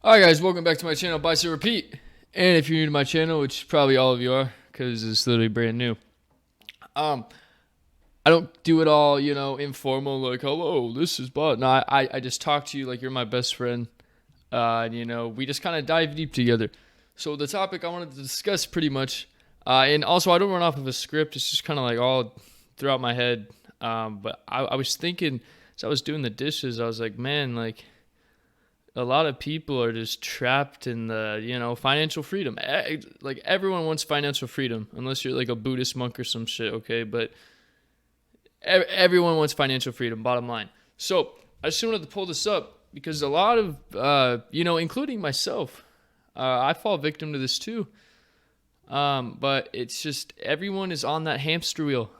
Alright guys, welcome back to my channel, Buy Sell Repeat. And if you're new to my channel, which probably all of you are, because it's literally brand new. I don't do it all, informal, like, hello, this is Bud. No, I just talk to you like you're my best friend. We just kind of dive deep together. So the topic I wanted to discuss pretty much, and also I don't run off of a script, it's just kind of like all throughout my head. But I was thinking, as I was doing the dishes, I was like, man, like, a lot of people are just trapped in the, financial freedom. Like everyone wants financial freedom, unless you're like a Buddhist monk or some shit, okay? But everyone wants financial freedom, bottom line. So I just wanted to pull this up because a lot of, including myself, I fall victim to this too. But it's just everyone is on that hamster wheel,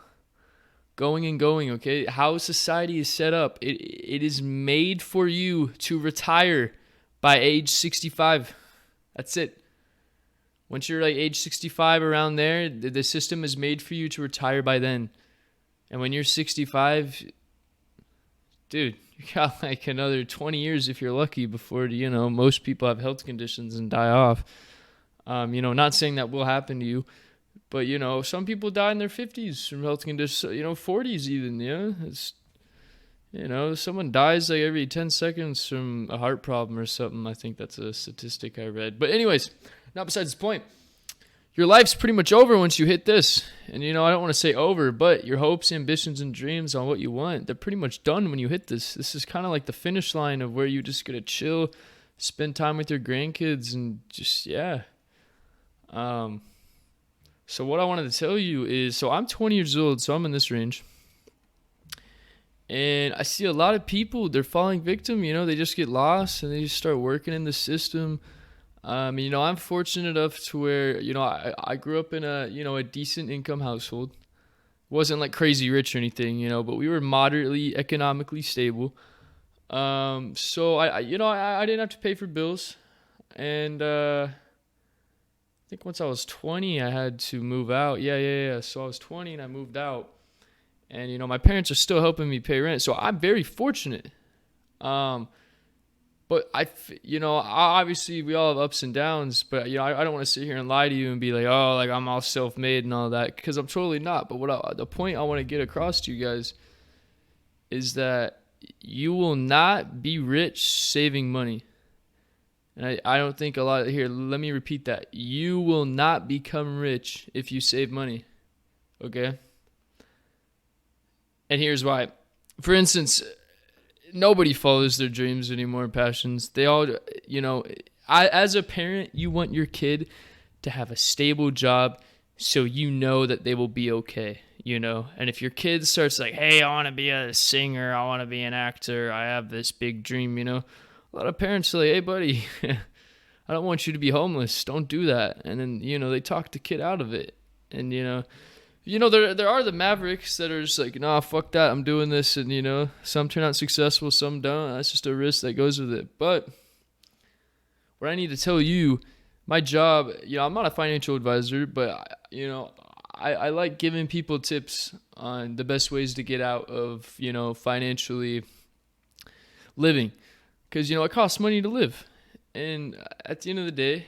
going and going, okay? How society is set up, it is made for you to retire by age 65. That's it. Once you're like age 65, around there, the system is made for you to retire by then. And when you're 65, dude, you got like another 20 years if you're lucky before, most people have health conditions and die off. Not saying that will happen to you, but, some people die in their 50s from health conditions, 40s even, It's, someone dies like every 10 seconds from a heart problem or something. I think that's a statistic I read. But anyways, not besides the point. Your life's pretty much over once you hit this. And, I don't want to say over, but your hopes, ambitions, and dreams on what you want, they're pretty much done when you hit this. This is kind of like the finish line of where you just going to chill, spend time with your grandkids, and just, yeah. So what I wanted to tell you is, so I'm 20 years old, so I'm in this range. And I see a lot of people, they're falling victim, they just get lost and they just start working in the system. I'm fortunate enough to where, I grew up in a decent income household. Wasn't like crazy rich or anything, but we were moderately economically stable. So I didn't have to pay for bills. And, I think once I was 20, I had to move out. Yeah. So I was 20 and I moved out. And, my parents are still helping me pay rent. So I'm very fortunate. But obviously we all have ups and downs. But, I don't want to sit here and lie to you and be like, oh, like I'm all self-made and all that. Because I'm totally not. But the point I want to get across to you guys is that you will not be rich saving money. And I don't think a lot here. Let me repeat that. You will not become rich if you save money. Okay? And here's why. For instance, nobody follows their dreams anymore, passions. They all, as a parent, you want your kid to have a stable job so you know that they will be okay, And if your kid starts like, hey, I want to be a singer, I want to be an actor, I have this big dream, a lot of parents are like, hey, buddy, I don't want you to be homeless. Don't do that. And then, they talk the kid out of it. And, there are the mavericks that are just like, nah, fuck that. I'm doing this. And, some turn out successful, some don't. That's just a risk that goes with it. But what I need to tell you, my job, I'm not a financial advisor, but, I like giving people tips on the best ways to get out of, financially living. Because, it costs money to live. And at the end of the day,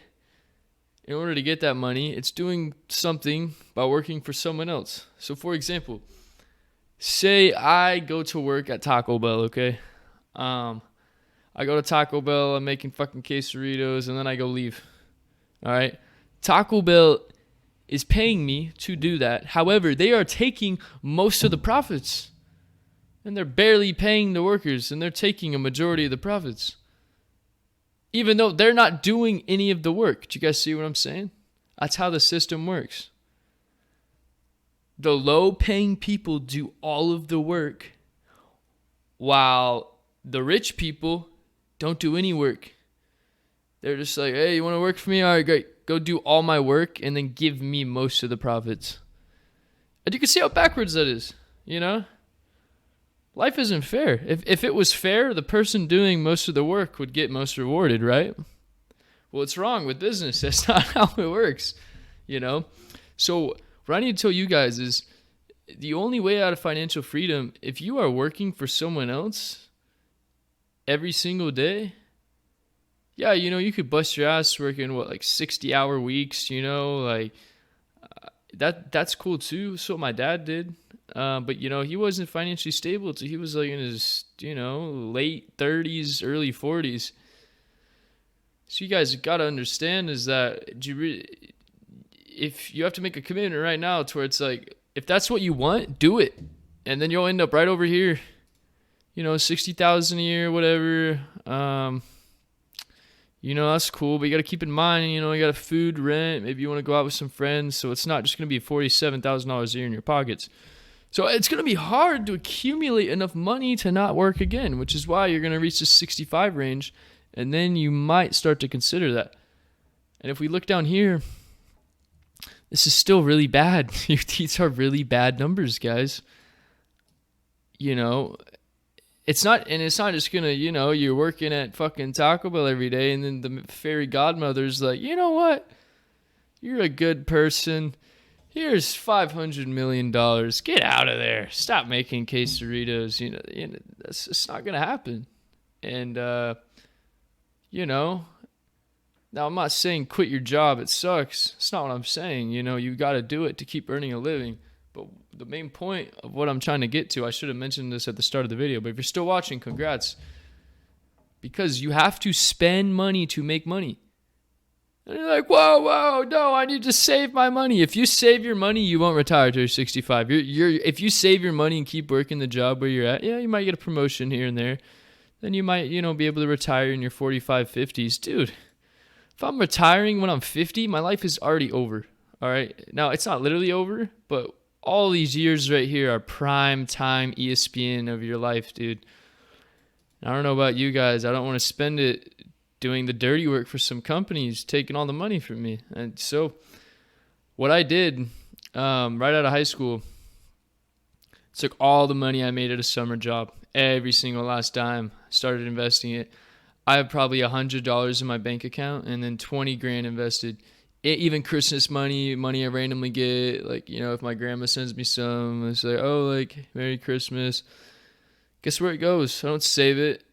in order to get that money, it's doing something by working for someone else. So, for example, say I go to work at Taco Bell, okay? I go to Taco Bell, I'm making fucking quesadillas, and then I go leave. All right? Taco Bell is paying me to do that. However, they are taking most of the profits. And they're barely paying the workers, and they're taking a majority of the profits. Even though they're not doing any of the work. Do you guys see what I'm saying? That's how the system works. The low-paying people do all of the work, while the rich people don't do any work. They're just like, hey, you want to work for me? All right, great. Go do all my work, and then give me most of the profits. And you can see how backwards that is, Life isn't fair. If it was fair, the person doing most of the work would get most rewarded, right? Well, it's wrong with business. That's not how it works, So what I need to tell you guys is the only way out of financial freedom, if you are working for someone else every single day, yeah, you could bust your ass working like 60-hour weeks, like that's cool too. So what my dad did. But he wasn't financially stable till he was like in his, late 30s, early 40s. So you guys got to understand is that if you have to make a commitment right now to where it's like, if that's what you want, do it. And then you'll end up right over here, 60,000 a year, whatever. That's cool, but you got to keep in mind, you got a food, rent, maybe you want to go out with some friends. So it's not just going to be $47,000 a year in your pockets. So it's going to be hard to accumulate enough money to not work again, which is why you're going to reach the 65 range. And then you might start to consider that. And if we look down here, this is still really bad. These are really bad numbers, guys. It's not just gonna, you're working at fucking Taco Bell every day and then the fairy godmother's like, you know what? You're a good person. Here's $500 million. Get out of there. Stop making quesadillas. It's not gonna happen. And now I'm not saying quit your job. It sucks. It's not what I'm saying. You got to do it to keep earning a living. But the main point of what I'm trying to get to, I should have mentioned this at the start of the video, but if you're still watching, congrats. Because you have to spend money to make money. And you're like, whoa, no, I need to save my money. If you save your money, you won't retire till you're 65. If you save your money and keep working the job where you're at, yeah, you might get a promotion here and there. Then you might, be able to retire in your 45, 50s. Dude, if I'm retiring when I'm 50, my life is already over. All right. Now, it's not literally over, but all these years right here are prime time ESPN of your life, dude. I don't know about you guys. I don't want to spend it doing the dirty work for some companies taking all the money from me. And so what I did right out of high school, took all the money I made at a summer job, every single last dime, started investing it. I have probably $100 in my bank account and then 20 grand invested. Even Christmas money I randomly get, like, if my grandma sends me some, it's like, oh, like, Merry Christmas. Guess where it goes? I don't save it.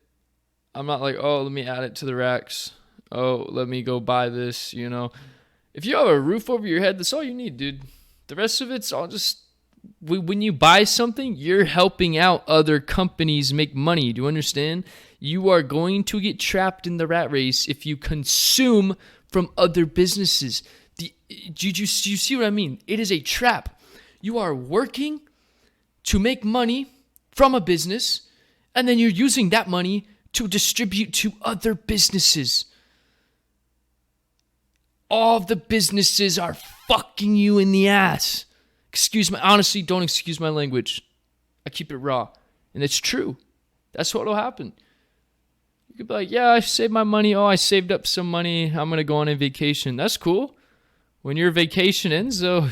I'm not like, oh, let me add it to the racks. Oh, let me go buy this, If you have a roof over your head, that's all you need, dude. The rest of it's all just, when you buy something, you're helping out other companies make money. Do you understand? You are going to get trapped in the rat race if you consume from other businesses. Do you see what I mean? It is a trap. You are working to make money from a business, and then you're using that money to distribute to other businesses. All the businesses are fucking you in the ass. Honestly, don't excuse my language. I keep it raw. And it's true. That's what will happen. You could be like, yeah, I saved my money. Oh, I saved up some money. I'm going to go on a vacation. That's cool. When your vacation ends, though,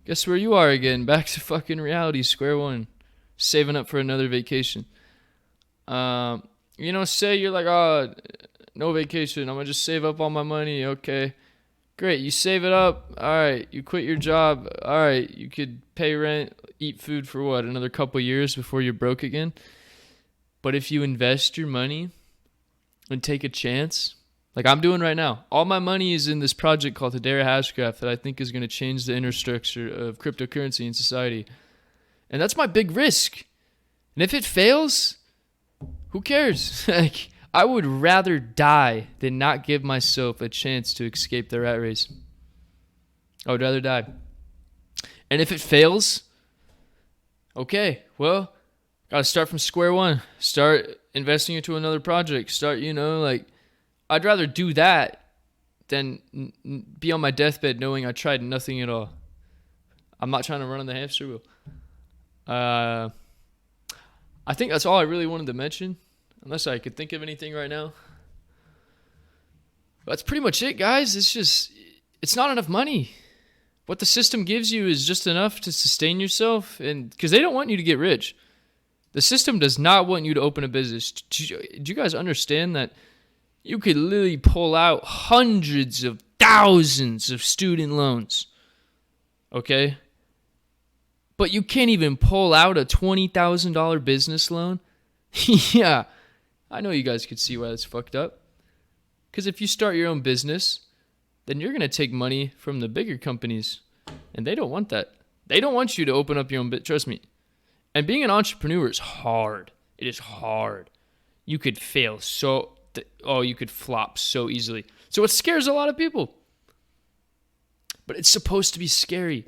guess where you are again? Back to fucking reality, square one. Saving up for another vacation. Say you're like, oh, no vacation. I'm going to just save up all my money. Okay. Great. You save it up. All right. You quit your job. All right. You could pay rent, eat food for what? Another couple years before you're broke again. But if you invest your money and take a chance, like I'm doing right now, all my money is in this project called Hedera Hashgraph that I think is going to change the inner structure of cryptocurrency in society. And that's my big risk. And if it fails, who cares? Like, I would rather die than not give myself a chance to escape the rat race. I would rather die. And if it fails, okay, well, got to start from square one. Start investing into another project. Start, I'd rather do that than be on my deathbed knowing I tried nothing at all. I'm not trying to run on the hamster wheel. I think that's all I really wanted to mention, unless I could think of anything right now. That's pretty much it, guys. It's not enough money. What the system gives you is just enough to sustain yourself, and because they don't want you to get rich. The system does not want you to open a business. Do you guys understand that you could literally pull out hundreds of thousands of student loans? Okay? But you can't even pull out a $20,000 business loan? Yeah. I know you guys could see why that's fucked up. Because if you start your own business, then you're going to take money from the bigger companies. And they don't want that. They don't want you to open up your own business. Trust me. And being an entrepreneur is hard. It is hard. You could fail you could flop so easily. So it scares a lot of people. But it's supposed to be scary.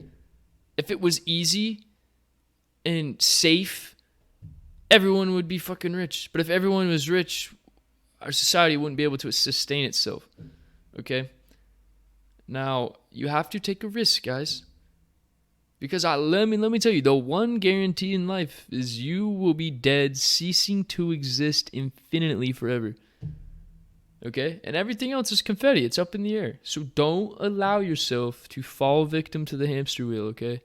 If it was easy and safe, everyone would be fucking rich. But if everyone was rich, our society wouldn't be able to sustain itself. Okay? Now, you have to take a risk, guys. Because let me tell you, the one guarantee in life is you will be dead, ceasing to exist infinitely forever. Okay? And everything else is confetti. It's up in the air. So don't allow yourself to fall victim to the hamster wheel, okay?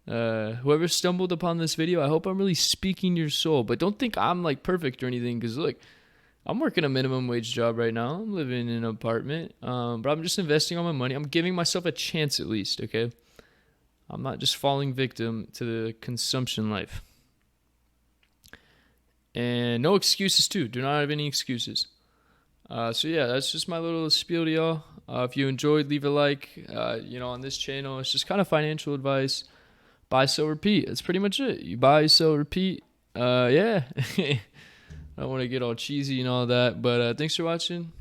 Whoever stumbled upon this video, I hope I'm really speaking your soul. But don't think I'm like perfect or anything, because look, I'm working a minimum wage job right now. I'm living in an apartment. But I'm just investing all my money. I'm giving myself a chance at least, okay? I'm not just falling victim to the consumption life. And no excuses too. Do not have any excuses. So yeah, that's just my little spiel to y'all. If you enjoyed, leave a like. On this channel, it's just kind of financial advice. Buy, sell, repeat. That's pretty much it. You buy, sell, repeat. Yeah. I don't want to get all cheesy and all that, but thanks for watching.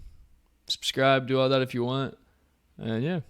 Subscribe, do all that if you want. And yeah.